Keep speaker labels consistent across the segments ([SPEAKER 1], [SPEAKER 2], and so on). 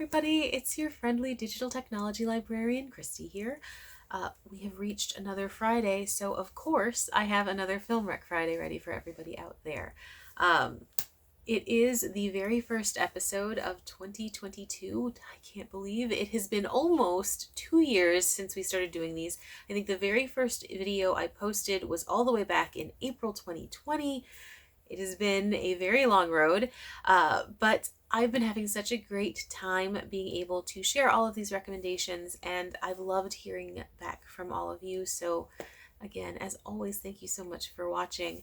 [SPEAKER 1] everybody, it's your friendly digital technology librarian, Christy here. We have reached another Friday, so of course I have another Film Rec Friday ready for everybody out there. Um, it is the very first episode of 2022. I can't believe it has been almost 2 years since we started doing these. I think the very first video I posted was all the way back in April 2020. It has been a very long road, but I've been having such a great time being able to share all of these recommendations, and I've loved hearing back from all of you. So, again, as always, thank you so much for watching.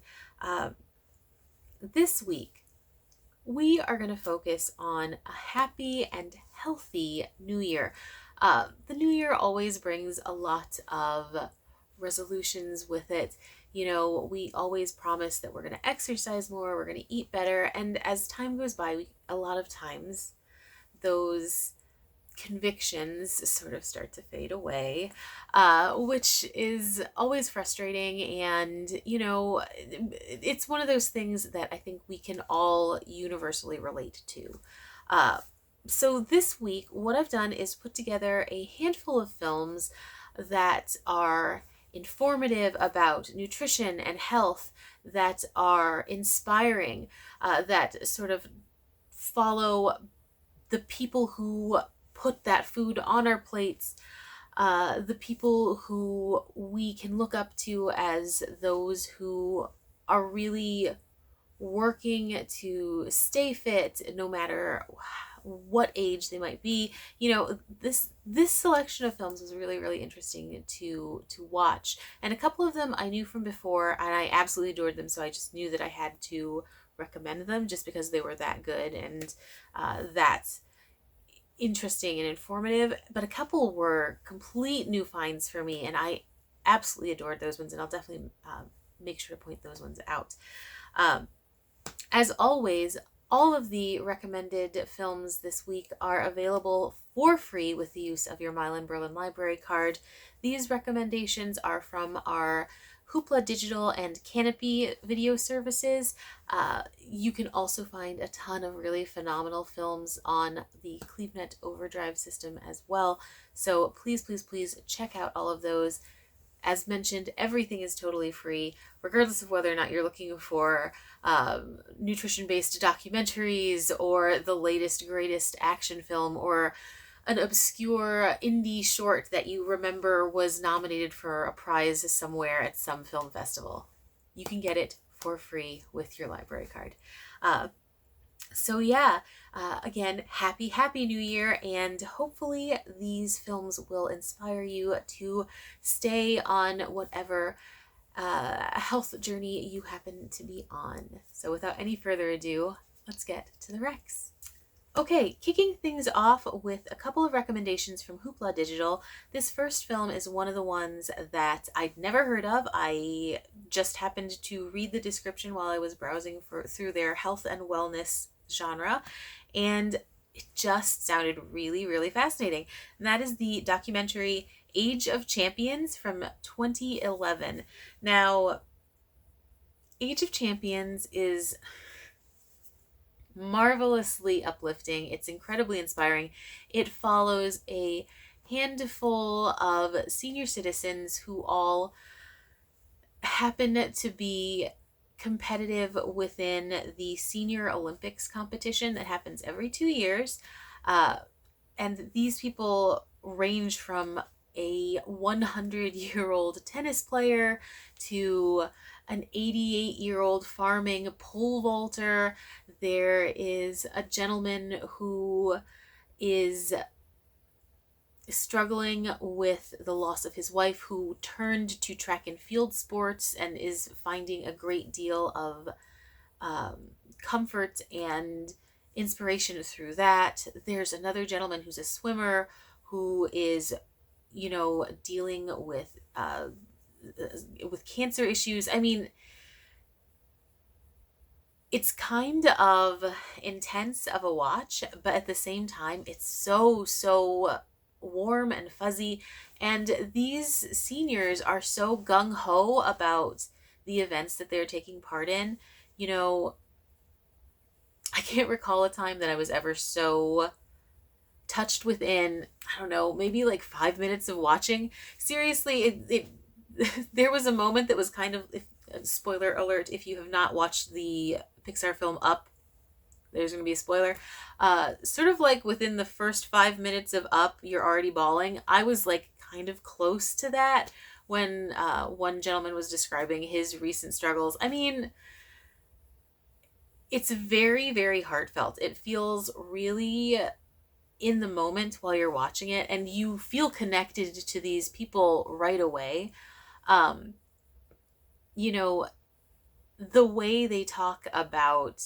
[SPEAKER 1] This week, we are going to focus on a happy and healthy new year. The new year always brings a lot of resolutions with it. You know, we always promise that we're going to exercise more, we're going to eat better, and as time goes by, a lot of times those convictions sort of start to fade away, which is always frustrating. And, you know, it's one of those things that I think we can all universally relate to. So this week, what I've done is put together a handful of films that are informative about nutrition and health, that are inspiring, that sort of follow the people who put that food on our plates, the people who we can look up to as those who are really working to stay fit no matter what age they might be. You know, this selection of films was really interesting to watch, and a couple of them I knew from before and I absolutely adored them, so I just knew that I had to recommend them just because they were that good and that interesting and informative. But a couple were complete new finds for me, and I absolutely adored those ones, and I'll definitely make sure to point those ones out. As always, all of the recommended films this week are available for free with the use of your Milan-Berlin library card. These recommendations are from our Hoopla Digital and Canopy video services. You can also find a ton of really phenomenal films on the CleveNet Overdrive system as well. So please check out all of those. As mentioned, everything is totally free, regardless of whether or not you're looking for nutrition-based documentaries or the latest, greatest action film or an obscure indie short that you remember was nominated for a prize somewhere at some film festival. You can get it for free with your library card. So yeah, again, happy new year, and hopefully these films will inspire you to stay on whatever health journey you happen to be on. So without any further ado, let's get to the recs. Okay, kicking things off with a couple of recommendations from Hoopla Digital. This first film is one of the ones that I'd never heard of. I just happened to read the description while I was browsing through their health and wellness genre, and it just sounded really fascinating. And that is the documentary Age of Champions from 2011. Now, Age of Champions is marvelously uplifting. It's incredibly inspiring. It follows a handful of senior citizens who all happen to be competitive within the Senior Olympics competition that happens every 2 years. And these people range from a 100-year-old tennis player to an 88-year-old farming pole vaulter. There is a gentleman who is struggling with the loss of his wife, who turned to track and field sports and is finding a great deal of comfort and inspiration through that. There's another gentleman who's a swimmer who is, you know, dealing with cancer issues. I mean, it's kind of intense of a watch, but at the same time, it's so warm and fuzzy. And these seniors are so gung-ho about the events that they're taking part in. You know, I can't recall a time that I was ever so touched within, I don't know, maybe like 5 minutes of watching. Seriously, it there was a moment that was kind of, if, spoiler alert, if you have not watched the Pixar film Up, there's going to be a spoiler. Sort of like within the first 5 minutes of Up, you're already bawling. I was like kind of close to that when one gentleman was describing his recent struggles. I mean, it's very, very heartfelt. It feels really in the moment while you're watching it, and you feel connected to these people right away. Um, you know, the way they talk about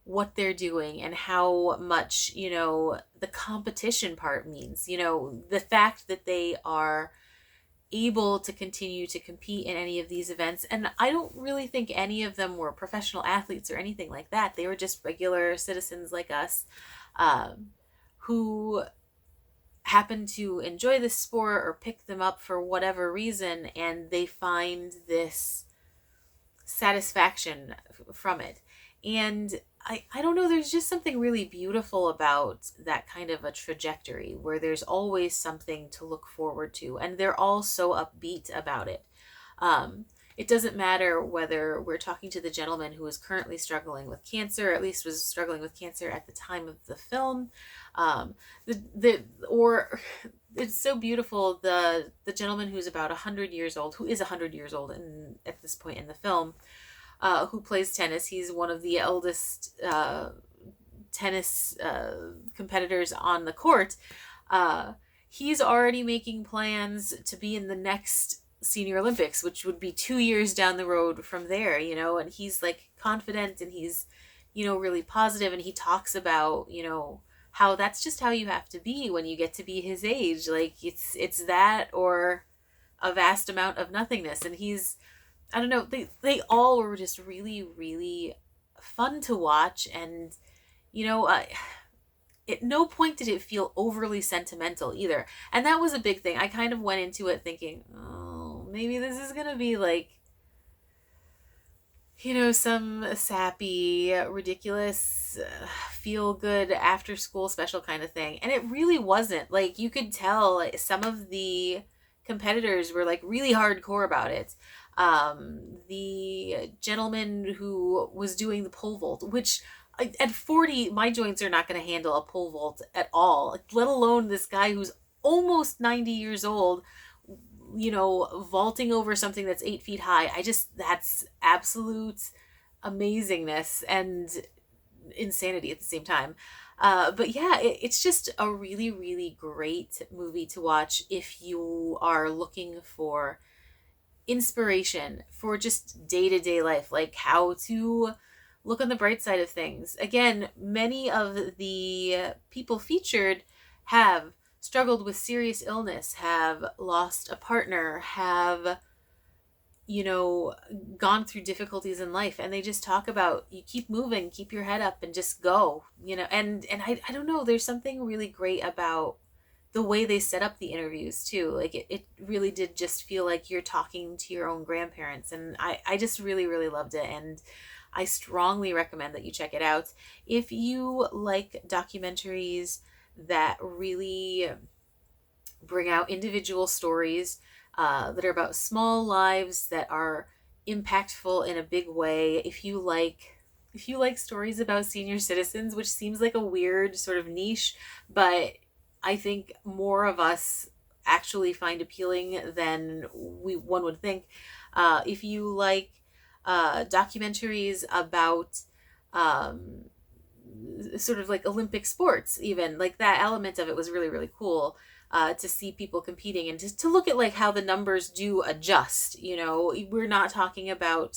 [SPEAKER 1] what they're doing and how much, the competition part means, the fact that they are able to continue to compete in any of these events. And I don't really think any of them were professional athletes or anything like that. They were just regular citizens like us, um, who happen to enjoy this sport or pick them up for whatever reason, and they find this satisfaction from it. And I don't know, there's just something really beautiful about that kind of a trajectory where there's always something to look forward to, and they're all so upbeat about it. Um, it doesn't matter whether we're talking to the gentleman who is currently struggling with cancer, at least was struggling with cancer at the time of the film. Or it's so beautiful. The gentleman who's about 100 years old, who is 100 years old at this point in the film, who plays tennis. He's one of the eldest tennis competitors on the court. He's already making plans to be in the next Senior Olympics, which would be 2 years down the road from there, and he's like confident, and he's, really positive, and he talks about, how that's just how you have to be when you get to be his age. Like it's that or a vast amount of nothingness. And he's, I don't know, they all were just really, really fun to watch. And, at no point did it feel overly sentimental either. And that was a big thing. I kind of went into it thinking, oh, maybe this is going to be like, some sappy, ridiculous, feel good after school special kind of thing. And it really wasn't. Like, you could tell some of the competitors were like really hardcore about it. The gentleman who was doing the pole vault, which at 40, my joints are not going to handle a pole vault at all, let alone this guy who's almost 90 years old, vaulting over something that's 8 feet high. That's absolute amazingness and insanity at the same time. But yeah, it's just a really, really great movie to watch if you are looking for inspiration for just day-to-day life, like how to look on the bright side of things. Again, many of the people featured have struggled with serious illness, have lost a partner, have, gone through difficulties in life, and they just talk about, you keep moving, keep your head up, and just go, and I don't know, there's something really great about the way they set up the interviews too. Like it really did just feel like you're talking to your own grandparents, and I just really, really loved it, and I strongly recommend that you check it out. If you like documentaries that really bring out individual stories that are about small lives that are impactful in a big way, if you like stories about senior citizens, which seems like a weird sort of niche, but I think more of us actually find appealing than one would think. If you like documentaries about sort of like Olympic sports, even, like, that element of it was really, really cool, to see people competing and to look at like how the numbers do adjust. We're not talking about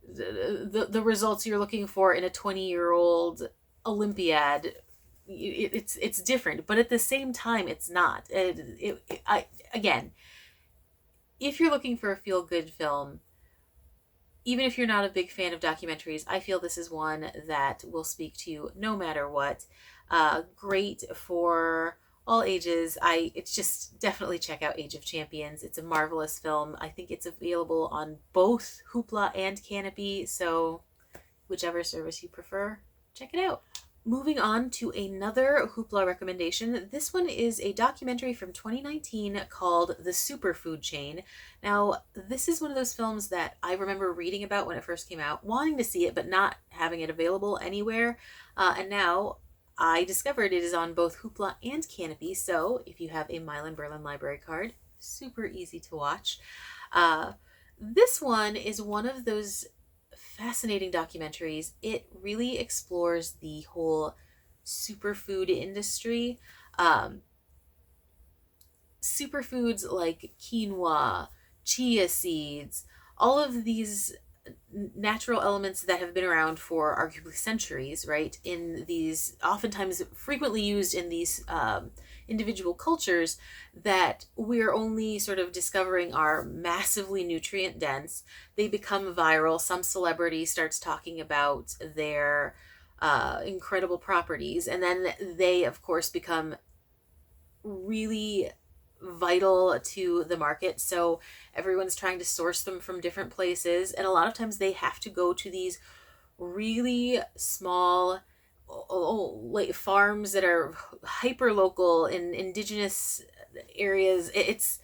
[SPEAKER 1] the results you're looking for in a 20-year-old Olympiad. It's different, but at the same time it's not. Again, if you're looking for a feel-good film, even if you're not a big fan of documentaries, I feel this is one that will speak to you no matter what. Great for all ages. It's just definitely check out Age of Champions. It's a marvelous film. I think it's available on both Hoopla and Canopy, so whichever service you prefer, check it out. Moving on to another Hoopla recommendation. This one is a documentary from 2019 called The Superfood Chain. Now, this is one of those films that I remember reading about when it first came out, wanting to see it, but not having it available anywhere. And now I discovered it is on both Hoopla and Canopy. So if you have a Milan-Berlin library card, super easy to watch. Uh, this one is one of those fascinating documentaries. It really explores the whole superfood industry. Um, Superfoods like quinoa, chia seeds, all of these natural elements that have been around for arguably centuries, right? In these, oftentimes frequently used in these individual cultures that we're only sort of discovering are massively nutrient dense. They become viral. Some celebrity starts talking about their incredible properties, and then they, of course, become really vital to the market. So everyone's trying to source them from different places. And a lot of times they have to go to these really small like farms that are hyper local in indigenous areas. It's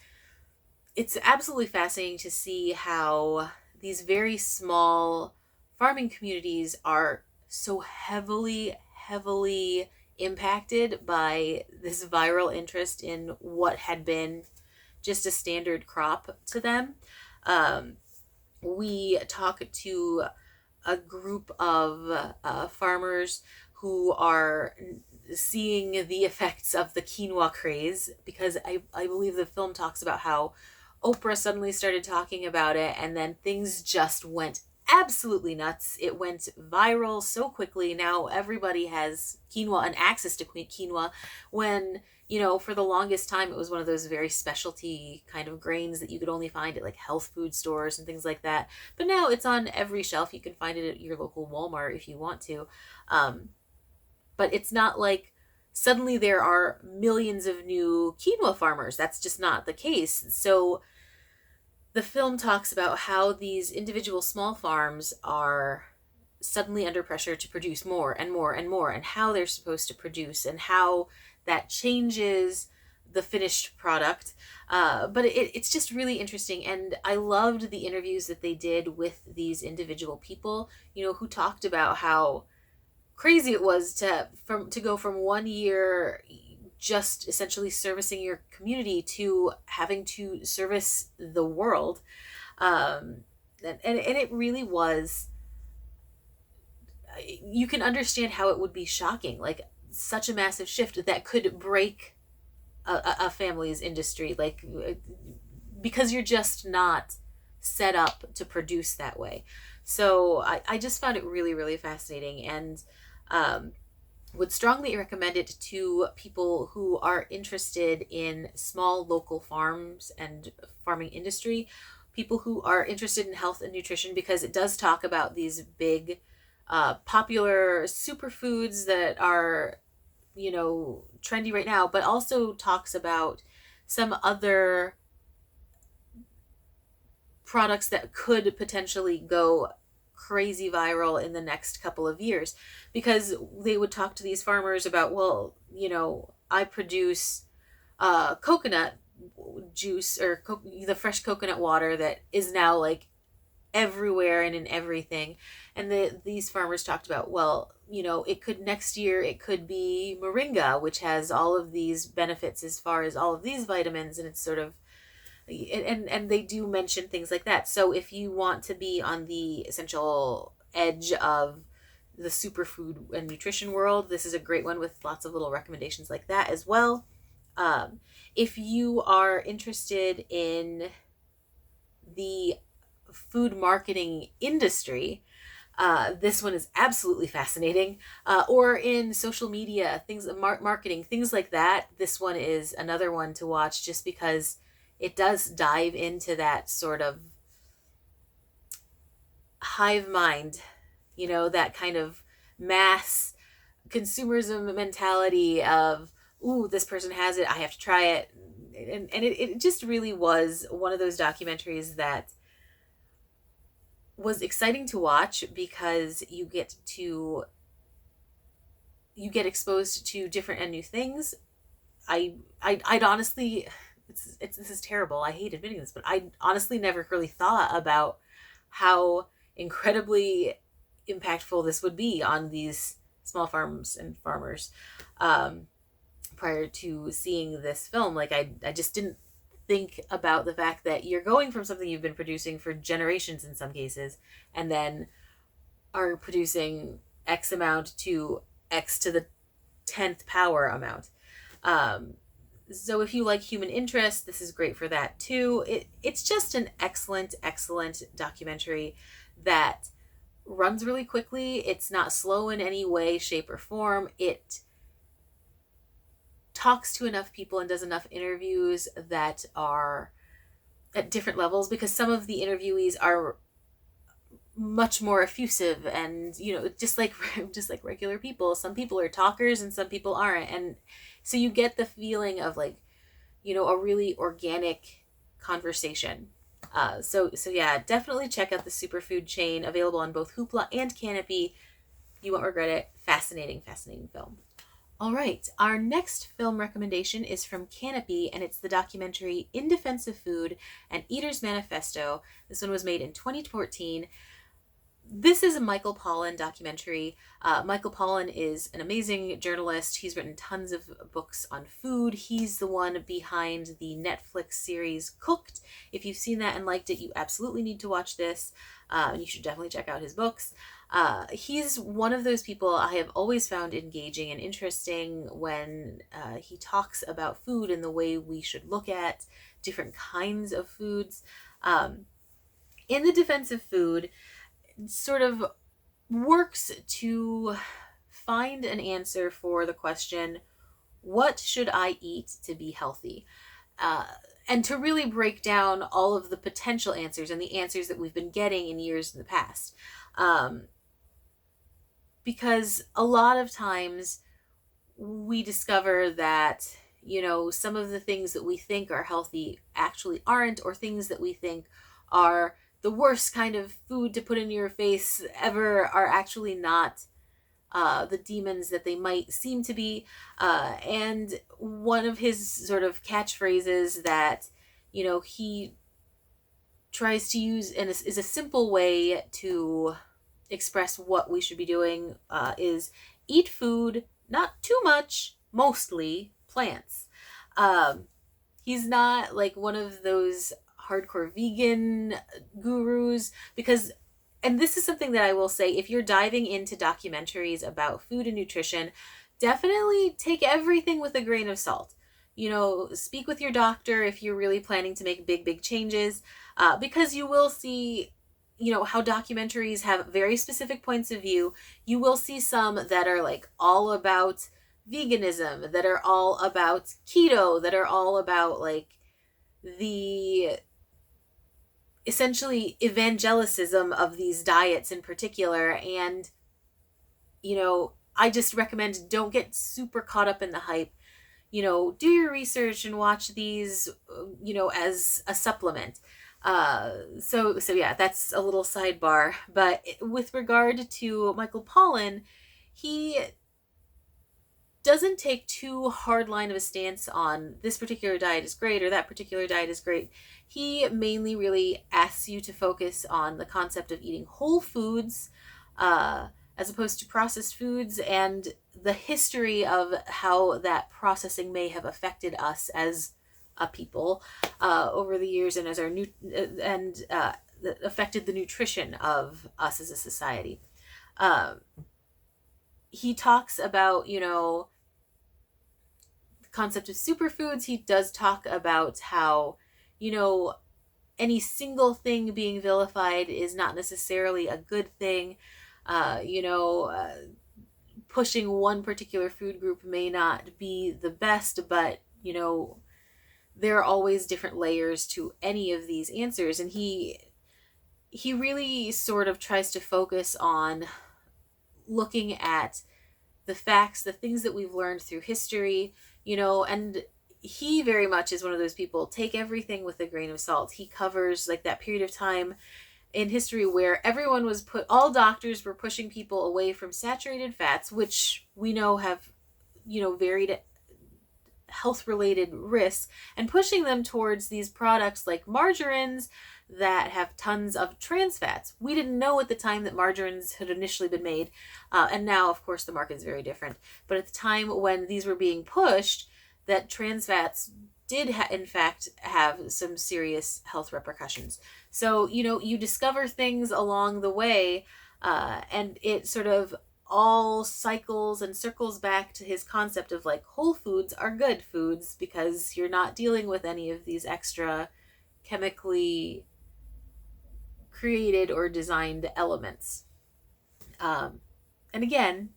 [SPEAKER 1] absolutely fascinating to see how these very small farming communities are so heavily impacted by this viral interest in what had been just a standard crop to them. Um, we talk to a group of farmers who are seeing the effects of the quinoa craze, because I believe the film talks about how Oprah suddenly started talking about it, and then things just went absolutely nuts. It went viral so quickly. Now everybody has quinoa and access to quinoa, when, you know, for the longest time it was one of those very specialty kind of grains that you could only find at like health food stores and things like that. But now it's on every shelf. You can find it at your local Walmart if you want to. Um, but it's not like suddenly there are millions of new quinoa farmers. That's just not the case. So the film talks about how these individual small farms are suddenly under pressure to produce more and more and more, and how they're supposed to produce, and how that changes the finished product. But it's just really interesting. And I loved the interviews that they did with these individual people, you know, who talked about how crazy it was to go from 1 year just essentially servicing your community to having to service the world. And it really was, you can understand how it would be shocking, like such a massive shift that could break a family's industry, like because you're just not set up to produce that way. So I just found it really fascinating, and um, would strongly recommend it to people who are interested in small local farms and farming industry, people who are interested in health and nutrition, because it does talk about these big popular superfoods that are, you know, trendy right now, but also talks about some other products that could potentially go crazy viral in the next couple of years, because they would talk to these farmers about, well, you know, I produce coconut juice, or the fresh coconut water that is now like everywhere and in everything. And these farmers talked about, well, you know, it could, next year it could be moringa, which has all of these benefits as far as all of these vitamins, and it's sort of, and they do mention things like that. So if you want to be on the essential edge of the superfood and nutrition world, this is a great one with lots of little recommendations like that as well. Um, if you are interested in the food marketing industry, this one is absolutely fascinating. Or in social media, things, marketing, things like that. This one is another one to watch, just because it does dive into that sort of hive mind, you know, that kind of mass consumerism mentality of, ooh, this person has it, I have to try it. And it just really was one of those documentaries that was exciting to watch, because you get to you get exposed to different and new things. I'd honestly, this is terrible. I hate admitting this, but I honestly never really thought about how incredibly impactful this would be on these small farms and farmers. Um, Prior to seeing this film, like I just didn't think about the fact that you're going from something you've been producing for generations in some cases, and then are producing X amount to X to the 10th power amount. Um, so if you like human interest, this is great for that too. It's just an excellent, excellent documentary that runs really quickly. It's not slow in any way, shape, or form. It talks to enough people and does enough interviews that are at different levels, because some of the interviewees are much more effusive and, just like just like regular people. Some people are talkers and some people aren't, and so you get the feeling of, like, a really organic conversation. So yeah, definitely check out the Superfood Chain, available on both Hoopla and Canopy. You won't regret it. Fascinating, fascinating film. All right, our next film recommendation is from Canopy, and it's the documentary In Defense of Food, An Eater's Manifesto. This one was made in 2014. This is a Michael Pollan documentary. Michael Pollan is an amazing journalist. He's written tons of books on food. He's the one behind the Netflix series Cooked. If you've seen that and liked it, you absolutely need to watch this. You should definitely check out his books. He's one of those people I have always found engaging and interesting when he talks about food and the way we should look at different kinds of foods. In the Defense of Food, sort of works to find an answer for the question, what should I eat to be healthy? And to really break down all of the potential answers and the answers that we've been getting in years in the past. Because a lot of times we discover that, some of the things that we think are healthy actually aren't, or things that we think are the worst kind of food to put in your face ever are actually not the demons that they might seem to be. And one of his sort of catchphrases that, he tries to use and is a simple way to express what we should be doing is eat food, not too much, mostly plants. He's not like one of those hardcore vegan gurus, because, and this is something that I will say, if you're diving into documentaries about food and nutrition, definitely take everything with a grain of salt. Speak with your doctor if you're really planning to make big changes, because you will see, how documentaries have very specific points of view. You will see some that are like all about veganism, that are all about keto, that are all about like the essentially evangelicism of these diets in particular. And, I just recommend, don't get super caught up in the hype. Do your research and watch these, as a supplement. So yeah, that's a little sidebar. But with regard to Michael Pollan, he doesn't take too hard line of a stance on this particular diet is great or that particular diet is great. He mainly really asks you to focus on the concept of eating whole foods, as opposed to processed foods, and the history of how that processing may have affected us as a people over the years, and as our affected the nutrition of us as a society. He talks about, the concept of superfoods. He does talk about how, any single thing being vilified is not necessarily a good thing. Pushing one particular food group may not be the best, but, there are always different layers to any of these answers. And he really sort of tries to focus on looking at the facts, the things that we've learned through history, and he very much is one of those people, take everything with a grain of salt. He covers like that period of time in history where everyone was all doctors were pushing people away from saturated fats, which we know have, varied health related risks, and pushing them towards these products like margarines that have tons of trans fats. We didn't know at the time that margarines had initially been made, and now, of course, the market is very different. But at the time when these were being pushed, that trans fats did in fact have some serious health repercussions. So, you discover things along the way, and it sort of all cycles and circles back to his concept of like whole foods are good foods because you're not dealing with any of these extra chemically created or designed elements. And again,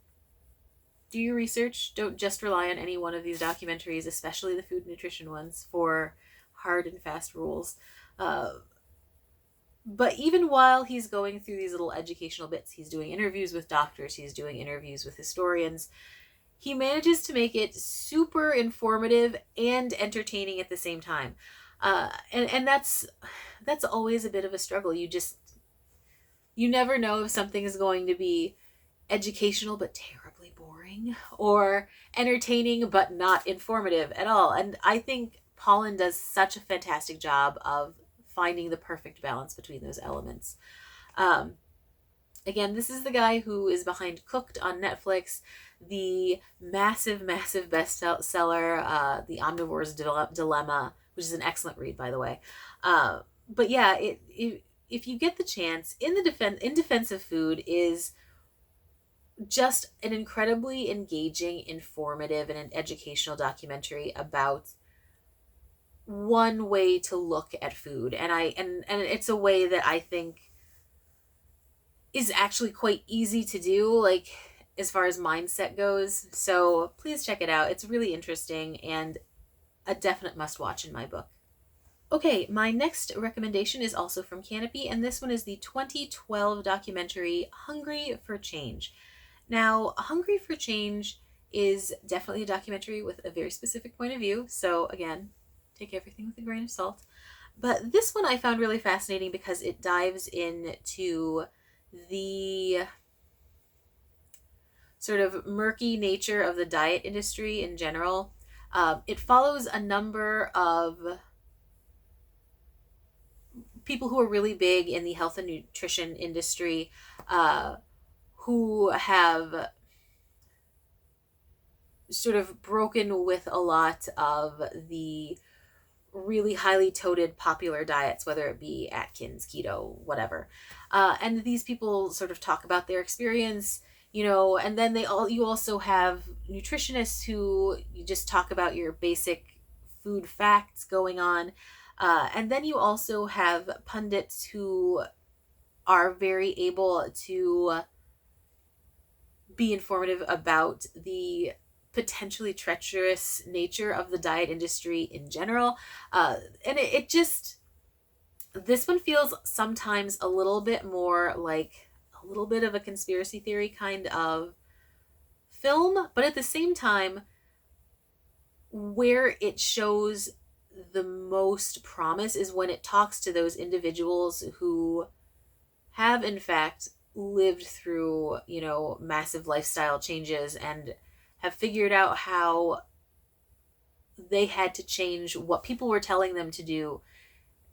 [SPEAKER 1] do your research. Don't just rely on any one of these documentaries, especially the food nutrition ones, for hard and fast rules. But even while he's going through these little educational bits, he's doing interviews with doctors, he's doing interviews with historians. He manages to make it super informative and entertaining at the same time. And that's always a bit of a struggle. You never know if something is going to be educational but terribly boring, or entertaining but not informative at all. And I think Pollan does such a fantastic job of finding the perfect balance between those elements. Again, this is the guy who is behind Cooked on Netflix, the massive, massive bestseller, The Omnivore's Dilemma, which is an excellent read, by the way. But yeah, if you get the chance, In Defense of Food is just an incredibly engaging, informative, and an educational documentary about one way to look at food. And it's a way that I think is actually quite easy to do, like as far as mindset goes. So please check it out. It's really interesting and a definite must watch in my book. Okay, my next recommendation is also from Canopy, and this one is the 2012 documentary Hungry for Change. Now, Hungry for Change is definitely a documentary with a very specific point of view. So again, take everything with a grain of salt. But this one I found really fascinating because it dives into the sort of murky nature of the diet industry in general. It follows a number of people who are really big in the health and nutrition industry, who have sort of broken with a lot of the really highly touted popular diets, whether it be Atkins, keto, whatever. And these people sort of talk about their experience, and then you also have nutritionists who you just talk about your basic food facts going on. And then you also have pundits who are very able to be informative about the potentially treacherous nature of the diet industry in general. And this one feels sometimes a little bit more like a little bit of a conspiracy theory kind of film, but at the same time, where it shows the most promise is when it talks to those individuals who have in fact lived through, massive lifestyle changes and have figured out how they had to change what people were telling them to do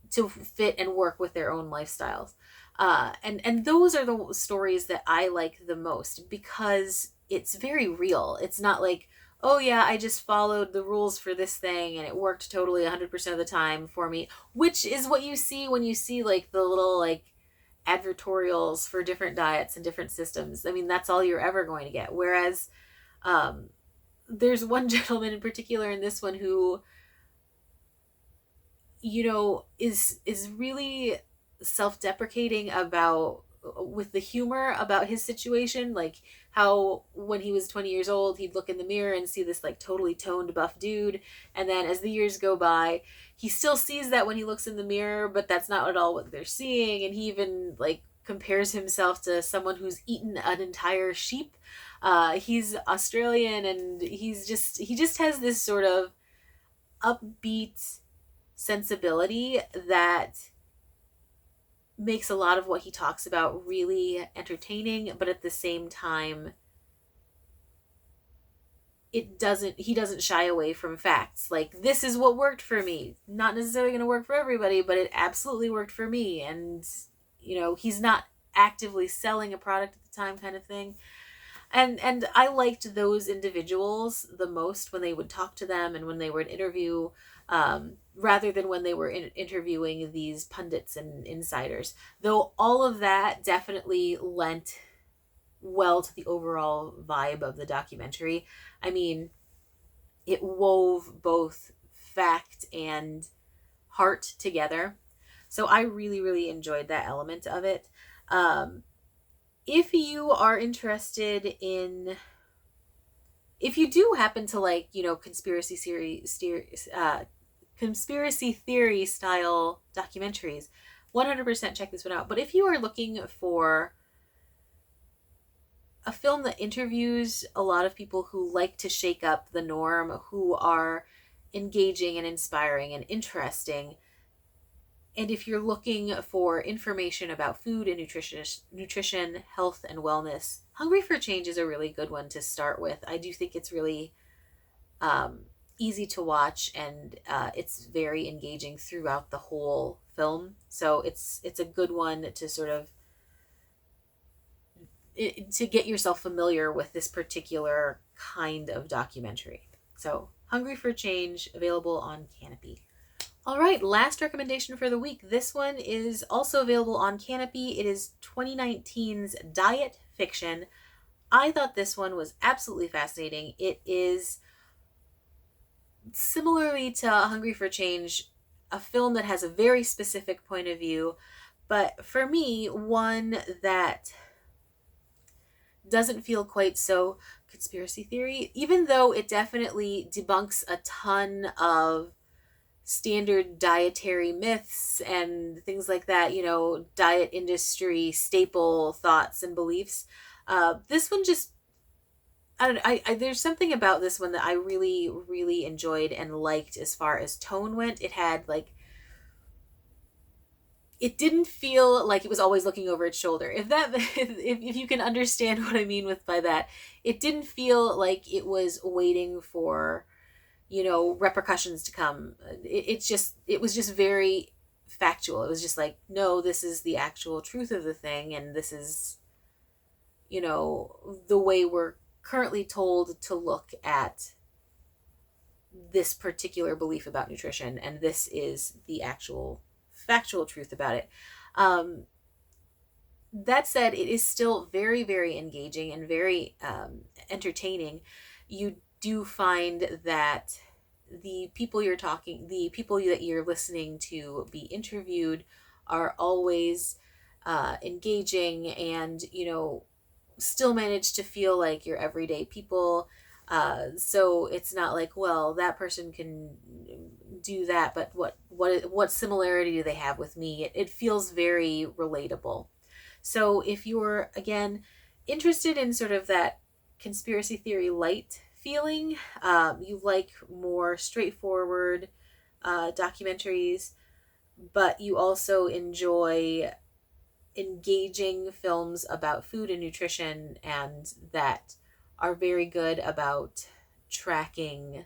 [SPEAKER 1] to fit and work with their own lifestyles. And those are the stories that I like the most because it's very real. It's not like, oh yeah, I just followed the rules for this thing and it worked totally 100% of the time for me, which is what you see when you see like the little like advertorials for different diets and different systems. I mean, that's all you're ever going to get. Whereas there's one gentleman in particular in this one who, is really self-deprecating about, with the humor about his situation, like how when he was 20 years old, he'd look in the mirror and see this like totally toned buff dude. And then as the years go by, he still sees that when he looks in the mirror, but that's not at all what they're seeing. And he even like compares himself to someone who's eaten an entire sheep. He's Australian and he just has this sort of upbeat sensibility that makes a lot of what he talks about really entertaining, but at the same time, he doesn't shy away from facts. Like, this is what worked for me. Not necessarily going to work for everybody, but it absolutely worked for me. And, he's not actively selling a product at the time, kind of thing. And I liked those individuals the most when they would talk to them and when they were in interview, rather than when they were interviewing these pundits and insiders. Though all of that definitely lent well to the overall vibe of the documentary. I mean, it wove both fact and heart together. So I really, really enjoyed that element of it. If you are interested in, if you do happen to like, conspiracy theory style documentaries, 100% check this one out. But if you are looking for a film that interviews a lot of people who like to shake up the norm, who are engaging and inspiring and interesting, and if you're looking for information about food and nutrition, health, and wellness, Hungry for Change is a really good one to start with. I do think it's really easy to watch, and it's very engaging throughout the whole film. So it's a good one to sort of to get yourself familiar with this particular kind of documentary. So Hungry for Change, available on Canopy. All right, last recommendation for the week. This one is also available on Canopy. It is 2019's Diet Fiction. I thought this one was absolutely fascinating. It is, similarly to Hungry for Change, a film that has a very specific point of view, but for me, one that doesn't feel quite so conspiracy theory, even though it definitely debunks a ton of standard dietary myths and things like that, diet industry staple thoughts and beliefs. This one just, I don't know, there's something about this one that I really, really enjoyed and liked as far as tone went. It had like, it didn't feel like it was always looking over its shoulder. If you can understand what I mean by that, it didn't feel like it was waiting for, repercussions to come. It was just very factual. It was just like, no, this is the actual truth of the thing, and this is, the way we're currently told to look at this particular belief about nutrition, and this is the actual factual truth about it. That said, it is still very, very engaging and very entertaining. You do find that the people that you're listening to be interviewed are always engaging, and still manage to feel like your everyday people. So it's not like, well, that person can do that, but what similarity do they have with me? It feels very relatable. So if you're, again, interested in sort of that conspiracy theory light feeling, you like more straightforward documentaries, but you also enjoy engaging films about food and nutrition and that are very good about tracking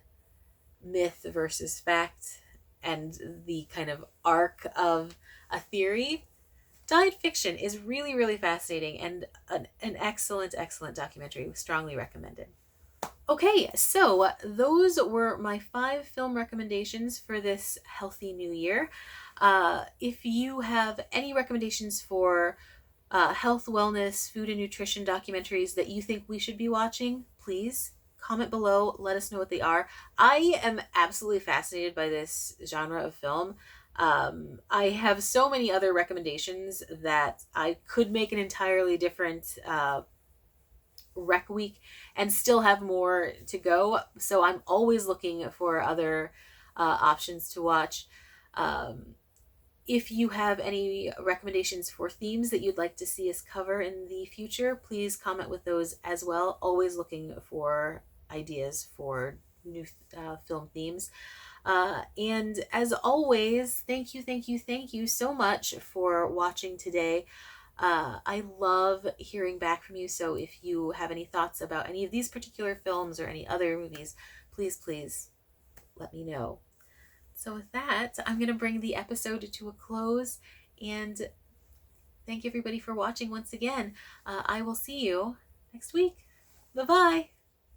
[SPEAKER 1] myth versus fact and the kind of arc of a theory, Diet Fiction is really, really fascinating and an excellent, excellent documentary. Strongly recommended. Okay, so those were my 5 film recommendations for this healthy new year. If you have any recommendations for health, wellness, food, and nutrition documentaries that you think we should be watching, please comment below. Let us know what they are. I am absolutely fascinated by this genre of film. I have so many other recommendations that I could make an entirely different rec week and still have more to go. So I'm always looking for other options to watch. If you have any recommendations for themes that you'd like to see us cover in the future, please comment with those as well. Always looking for ideas for new film themes. And as always, thank you so much for watching today. I love hearing back from you. So if you have any thoughts about any of these particular films or any other movies, please let me know. So with that, I'm going to bring the episode to a close and thank everybody for watching once again. I will see you next week. Bye bye.